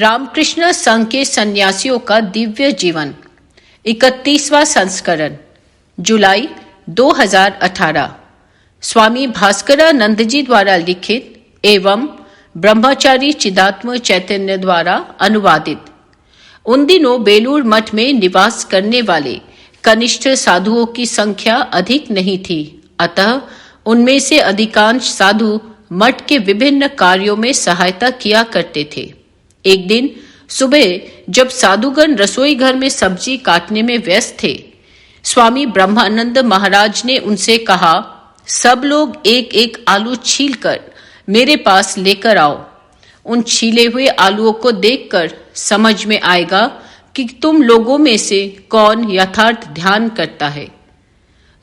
रामकृष्ण संघ के सन्यासियों का दिव्य जीवन 31वां संस्करण जुलाई 2018 स्वामी भास्करानंद जी द्वारा लिखित एवं ब्रह्मचारी चिदात्म चैतन्य द्वारा अनुवादित। उन दिनों बेलूर मठ में निवास करने वाले कनिष्ठ साधुओं की संख्या अधिक नहीं थी, अतः उनमें से अधिकांश साधु मठ के विभिन्न कार्यों में सहायता किया करते थे। एक दिन सुबह जब साधुगण रसोई घर में सब्जी काटने में व्यस्त थे, स्वामी ब्रह्मानंद महाराज ने उनसे कहा, सब लोग एक एक आलू छीलकर मेरे पास लेकर आओ। उन छीले हुए आलूओं को देखकर समझ में आएगा कि तुम लोगों में से कौन यथार्थ ध्यान करता है।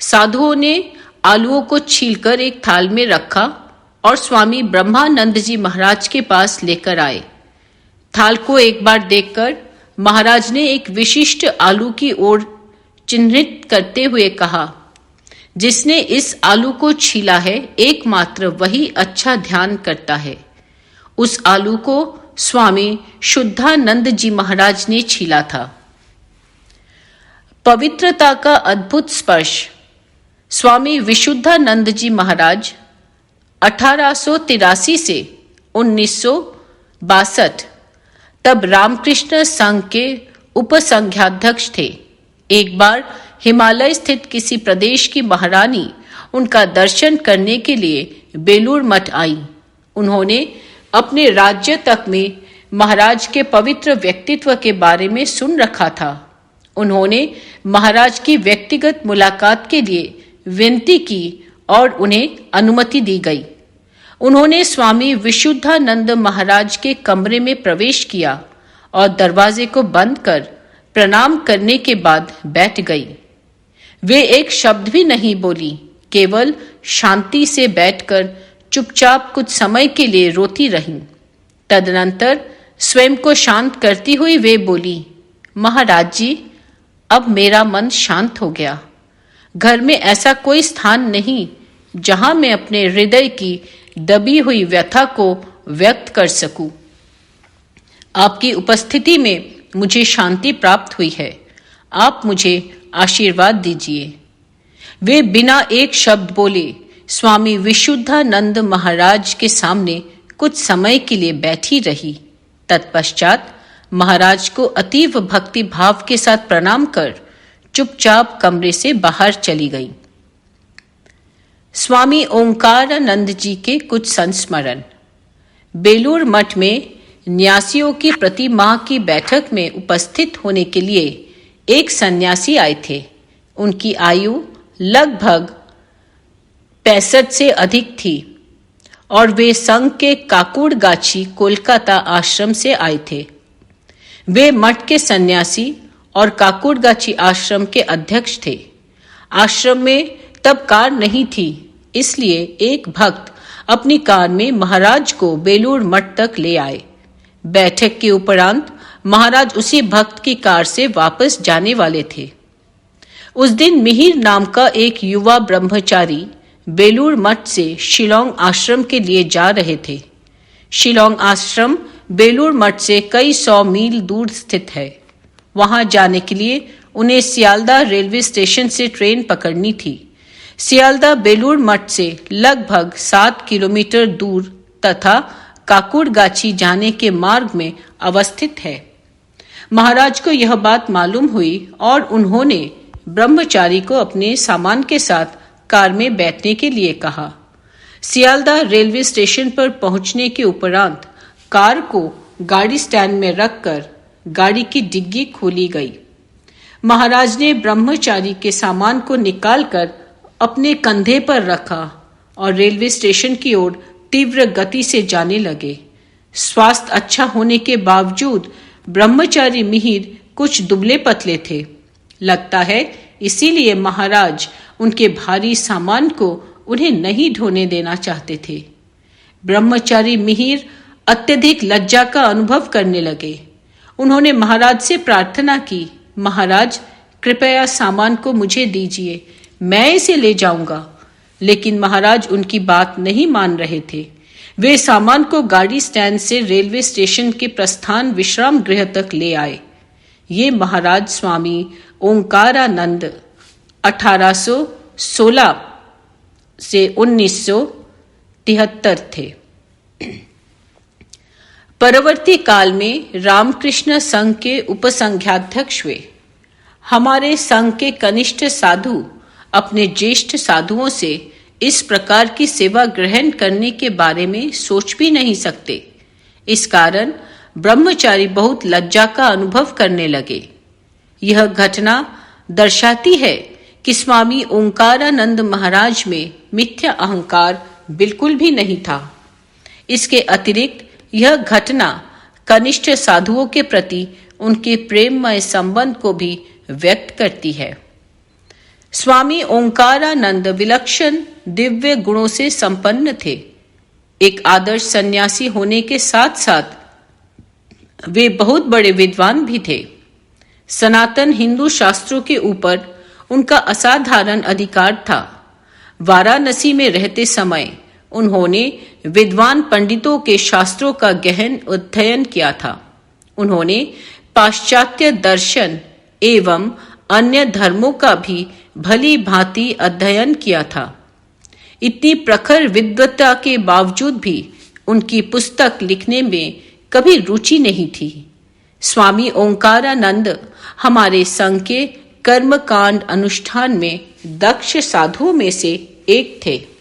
साधुओं ने आलूओं को छीलकर एक थाल में रखा और स्वामी ब्रह्मानंद जी महाराज के पास लेकर आए। थाल को एक बार देखकर महाराज ने एक विशिष्ट आलू की ओर चिन्हित करते हुए कहा, जिसने इस आलू को छीला है एकमात्र वही अच्छा ध्यान करता है। उस आलू को स्वामी शुद्धानंद जी महाराज ने छीला था। पवित्रता का अद्भुत स्पर्श। स्वामी विशुद्धानंद जी महाराज 1883 से 1962 तब रामकृष्ण संघ के उपसंघाध्यक्ष थे। एक बार हिमालय स्थित किसी प्रदेश की महारानी उनका दर्शन करने के लिए बेलूर मठ आई। उन्होंने अपने राज्य तक में महाराज के पवित्र व्यक्तित्व के बारे में सुन रखा था। उन्होंने महाराज की व्यक्तिगत मुलाकात के लिए विनती की और उन्हें अनुमति दी गई। उन्होंने स्वामी विशुद्धानंद महाराज के कमरे में प्रवेश किया और दरवाजे को बंद कर प्रणाम करने के बाद बैठ गई। वे एक शब्द भी नहीं बोली, केवल शांति से बैठकर चुपचाप कुछ समय के लिए रोती रहीं। तदनंतर स्वयं को शांत करती हुई वे बोली, महाराज जी, अब मेरा मन शांत हो गया। घर में ऐसा कोई स्थान नहीं जहां मैं अपने हृदय की दबी हुई व्यथा को व्यक्त कर सकूं। आपकी उपस्थिति में मुझे शांति प्राप्त हुई है। आप मुझे आशीर्वाद दीजिए। वे बिना एक शब्द बोले स्वामी विशुद्धानंद महाराज के सामने कुछ समय के लिए बैठी रही। तत्पश्चात महाराज को अतीव भक्ति भाव के साथ प्रणाम कर चुपचाप कमरे से बाहर चली गई। स्वामी ओंकारानंद जी के कुछ संस्मरण। बेलूर मठ में न्यासियों की प्रति माह की बैठक में उपस्थित होने के लिए एक सन्यासी आए थे। उनकी आयु लगभग 65 से अधिक थी और वे संघ के काकुड़गाछी कोलकाता आश्रम से आए थे। वे मठ के सन्यासी और काकुड़गाछी आश्रम के अध्यक्ष थे। आश्रम में तब कार नहीं थी, इसलिए एक भक्त अपनी कार में महाराज को बेलूर मठ तक ले आए। बैठक के उपरांत महाराज उसी भक्त की कार से वापस जाने वाले थे। उस दिन मिहिर नाम का एक युवा ब्रह्मचारी बेलूर मठ से शिलोंग आश्रम के लिए जा रहे थे। शिलोंग आश्रम बेलूर मठ से कई 100 मील दूर स्थित है। वहां जाने के लिए उन्हें सियालदह रेलवे स्टेशन से ट्रेन पकड़नी थी। सियालदह बेलूर मठ से लगभग 7 किलोमीटर दूर तथा काकुड़गाछी जाने के मार्ग में अवस्थित है। महाराज को यह बात मालूम हुई और उन्होंने ब्रह्मचारी को अपने सामान के साथ कार में बैठने के लिए कहा। सियालदह रेलवे स्टेशन पर पहुंचने के उपरांत कार को गाड़ी स्टैंड में रखकर गाड़ी की डिग्गी खोली गई। महाराज ने ब्रह्मचारी के सामान को निकालकर अपने कंधे पर रखा और रेलवे स्टेशन की ओर तीव्र गति से जाने लगे। स्वास्थ्य अच्छा होने के बावजूद ब्रह्मचारी मिहिर कुछ दुबले पतले थे। लगता है इसीलिए महाराज उनके भारी सामान को उन्हें नहीं ढोने देना चाहते थे। ब्रह्मचारी मिहिर अत्यधिक लज्जा का अनुभव करने लगे। उन्होंने महाराज से प्रार्थना की, महाराज कृपया सामान को मुझे दीजिए, मैं इसे ले जाऊंगा। लेकिन महाराज उनकी बात नहीं मान रहे थे। वे सामान को गाड़ी स्टैंड से रेलवे स्टेशन के प्रस्थान विश्राम गृह तक ले आए। ये महाराज स्वामी ओंकारानंद 1816 से 1973 थे। परवर्ती काल में रामकृष्ण संघ के उपसंघाध्यक्ष हुए। हमारे संघ के कनिष्ठ साधु अपने ज्येष्ठ साधुओं से इस प्रकार की सेवा ग्रहण करने के बारे में सोच भी नहीं सकते। इस कारण ब्रह्मचारी बहुत लज्जा का अनुभव करने लगे। यह घटना दर्शाती है कि स्वामी ओंकारानंद महाराज में मिथ्या अहंकार बिल्कुल भी नहीं था। इसके अतिरिक्त यह घटना कनिष्ठ साधुओं के प्रति उनके प्रेममय संबंध को भी व्यक्त करती है। स्वामी ओंकारानंद विलक्षण दिव्य गुणों से संपन्न थे। एक आदर्श सन्यासी होने के साथ साथ वे बहुत बड़े विद्वान भी थे। सनातन हिंदू शास्त्रों के ऊपर उनका असाधारण अधिकार था। वाराणसी में रहते समय उन्होंने विद्वान पंडितों के शास्त्रों का गहन अध्ययन किया था। उन्होंने पाश्चात्य दर्शन एवं अन्य धर्मों का भी भली भांति अध्ययन किया था। इतनी प्रखर विद्वता के बावजूद भी उनकी पुस्तक लिखने में कभी रुचि नहीं थी। स्वामी ओंकारानंद हमारे संघ के कर्मकांड अनुष्ठान में दक्ष साधुओं में से एक थे।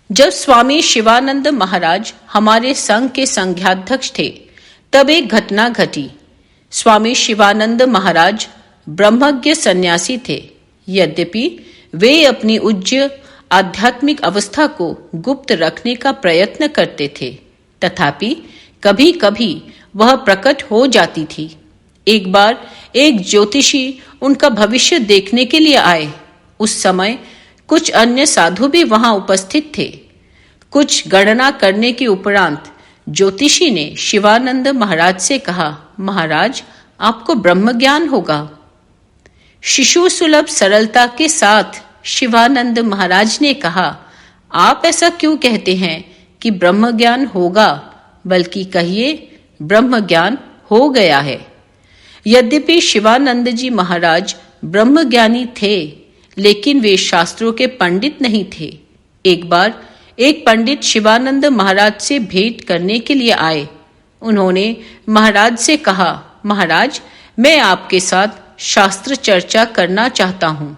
जब स्वामी शिवानंद महाराज हमारे संघ के संघाध्यक्ष थे, तब एक घटना घटी। स्वामी शिवानंद महाराज ब्रह्मज्ञ सन्यासी थे। यद्यपि वे अपनी उच्च आध्यात्मिक अवस्था को गुप्त रखने का प्रयत्न करते थे, तथापि कभी कभी वह प्रकट हो जाती थी। एक बार एक ज्योतिषी उनका भविष्य देखने के लिए आए। उस समय कुछ अन्य साधु भी वहां उपस्थित थे। कुछ गणना करने के उपरांत ज्योतिषी ने शिवानंद महाराज से कहा, महाराज, आपको ब्रह्म ज्ञान होगा। शिशु सुलभ सरलता के साथ शिवानंद महाराज ने कहा, आप ऐसा क्यों कहते हैं कि ब्रह्म ज्ञान होगा, बल्कि कहिए ब्रह्म ज्ञान हो गया है। यद्यपि शिवानंद जी महाराज ब्रह्मज्ञानी थे, लेकिन वे शास्त्रों के पंडित नहीं थे। एक बार एक पंडित शिवानंद महाराज से भेंट करने के लिए आए। उन्होंने महाराज से कहा, महाराज, मैं आपके साथ शास्त्र चर्चा करना चाहता हूँ।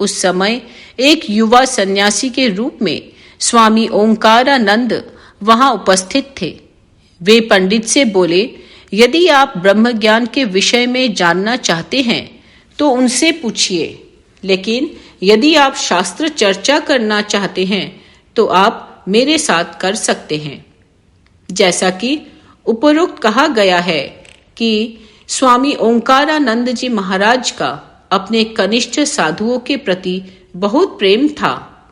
उस समय एक युवा सन्यासी के रूप में स्वामी ओंकारानंद वहां उपस्थित थे। वे पंडित से बोले, यदि आप ब्रह्म ज्ञान के विषय में जानना चाहते हैं तो उनसे पूछिए, लेकिन यदि आप शास्त्र चर्चा करना चाहते हैं तो आप मेरे साथ कर सकते हैं। जैसा कि उपरोक्त कहा गया है कि स्वामी ओंकारानंद जी महाराज का अपने कनिष्ठ साधुओं के प्रति बहुत प्रेम था।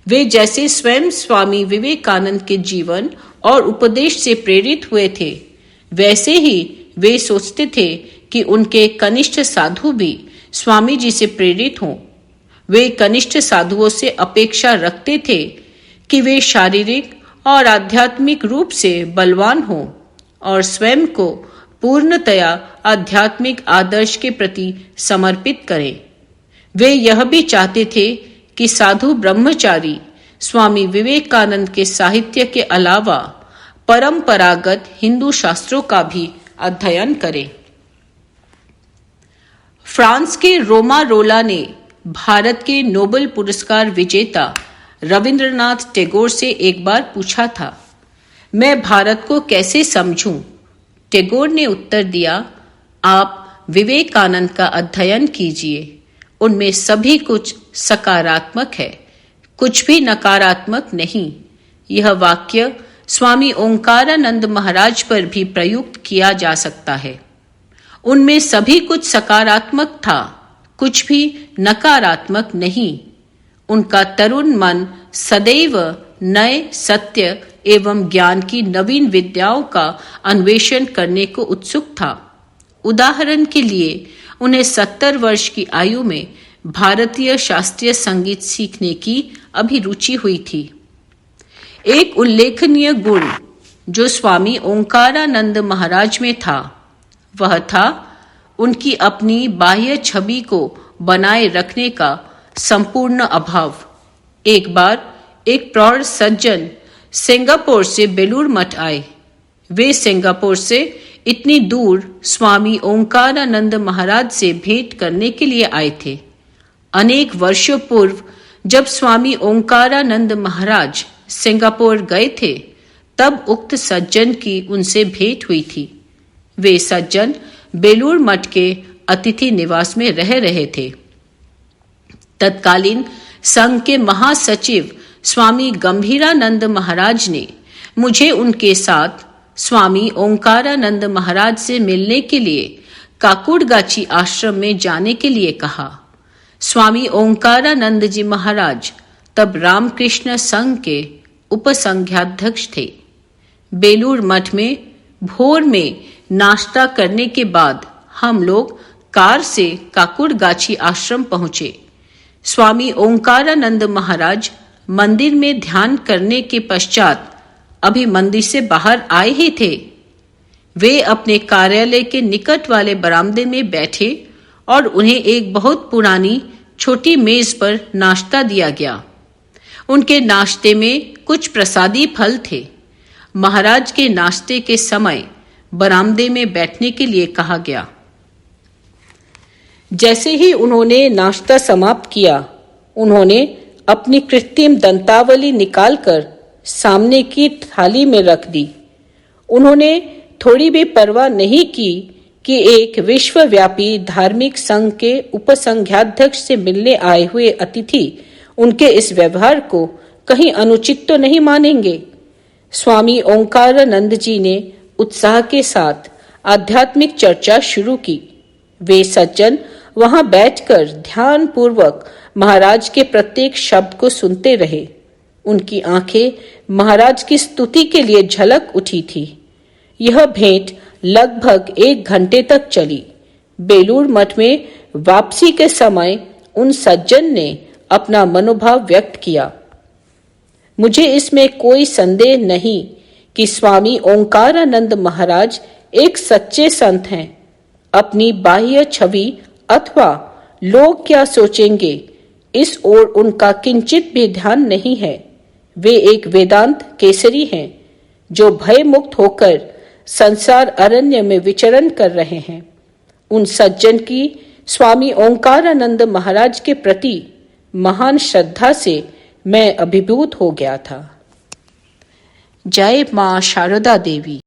वे जैसे स्वयं स्वामी विवेकानंद के जीवन और उपदेश से प्रेरित हुए थे, वैसे ही वे सोचते थे कि उनके कनिष्ठ साधु भी स्वामी जी से प्रेरित हों। वे कनिष्ठ साधुओं से अपेक्षा रखते थे कि वे शारीरिक और आध्यात्मिक रूप से बलवान हों और स्वयं को पूर्णतया आध्यात्मिक आदर्श के प्रति समर्पित करें। वे यह भी चाहते थे कि साधु ब्रह्मचारी स्वामी विवेकानंद के साहित्य के अलावा परंपरागत हिंदू शास्त्रों का भी अध्ययन करें। फ्रांस के रोमारोला ने भारत के नोबेल पुरस्कार विजेता रविंद्रनाथ टैगोर से एक बार पूछा था, मैं भारत को कैसे समझूं? टैगोर ने उत्तर दिया, आप विवेकानंद का अध्ययन कीजिए। उनमें सभी कुछ सकारात्मक है, कुछ भी नकारात्मक नहीं। यह वाक्य स्वामी ओंकारानंद महाराज पर भी प्रयुक्त किया जा सकता है। उनमें सभी कुछ सकारात्मक था, कुछ भी नकारात्मक नहीं। उनका तरुण मन सदैव नए सत्य एवं ज्ञान की नवीन विद्याओं का अन्वेषण करने को उत्सुक था। उदाहरण के लिए उन्हें 70 वर्ष की आयु में भारतीय शास्त्रीय संगीत सीखने की अभिरुचि हुई थी। एक उल्लेखनीय गुण जो स्वामी ओंकारानंद महाराज में था वह था उनकी अपनी बाह्य छवि को बनाए रखने का संपूर्ण अभाव। एक बार एक प्रौढ़ सज्जन सिंगापुर से बेलूर मठ आए। वे सिंगापुर से इतनी दूर स्वामी ओंकारानंद महाराज से भेंट करने के लिए आए थे। अनेक वर्षों पूर्व जब स्वामी ओंकारानंद महाराज सिंगापुर गए थे तब उक्त सज्जन की उनसे भेंट हुई थी। वे सज्जन बेलूर मठ के अतिथि निवास में रह रहे थे। तत्कालीन संघ के महासचिव स्वामी गंभीरानंद महाराज ने मुझे उनके साथ स्वामी ओंकारानंद महाराज से मिलने के लिए काकुड़गाची आश्रम में जाने के लिए कहा। स्वामी ओंकारानंद जी महाराज तब रामकृष्ण संघ के उपसंघाध्यक्ष थे। बेलूर मठ में भोर में नाश्ता करने के बाद हम लोग कार से काकुड़गाची आश्रम पहुंचे। स्वामी ओंकारानंद महाराज मंदिर में ध्यान करने के पश्चात अभी मंदिर से बाहर आए ही थे। वे अपने कार्यालय के निकट वाले बरामदे में बैठे और उन्हें एक बहुत पुरानी छोटी मेज पर नाश्ता दिया गया। उनके नाश्ते में कुछ प्रसादी फल थे। महाराज के नाश्ते के समय बरामदे में बैठने के लिए कहा गया। जैसे ही उन्होंने नाश्ता समाप्त किया, उन्होंने अपनी कृत्रिम दंतावली निकालकर सामने की थाली में रख दी। उन्होंने थोड़ी भी परवाह नहीं की कि एक विश्वव्यापी धार्मिक संघ के उपसंघाध्यक्ष से मिलने आए हुए अतिथि उनके इस व्यवहार को कहीं अनुचित तो नहीं मानेंगे। स्वामी ओंकारानंद जी ने उत्साह के साथ आध्यात्मिक चर्चा शुरू की। वे सज्जन वहां बैठकर ध्यान पूर्वक महाराज के प्रत्येक शब्द को सुनते रहे। उनकी आंखें महाराज की स्तुति के लिए झलक उठी थी। यह भेंट लगभग 1 घंटे तक चली। बेलूर मठ में वापसी के समय उन सज्जन ने अपना मनोभाव व्यक्त किया। मुझे इसमें कोई संदेह नहीं कि स्वामी ओंकारानंद महाराज एक सच्चे संत हैं। अपनी बाह्य छवि अथवा लोग क्या सोचेंगे इस ओर उनका किंचित भी ध्यान नहीं है। वे एक वेदांत केसरी हैं जो भय मुक्त होकर संसार अरण्य में विचरण कर रहे हैं। उन सज्जन की स्वामी ओंकारानंद महाराज के प्रति महान श्रद्धा से मैं अभिभूत हो गया था। जय मां शारदा देवी।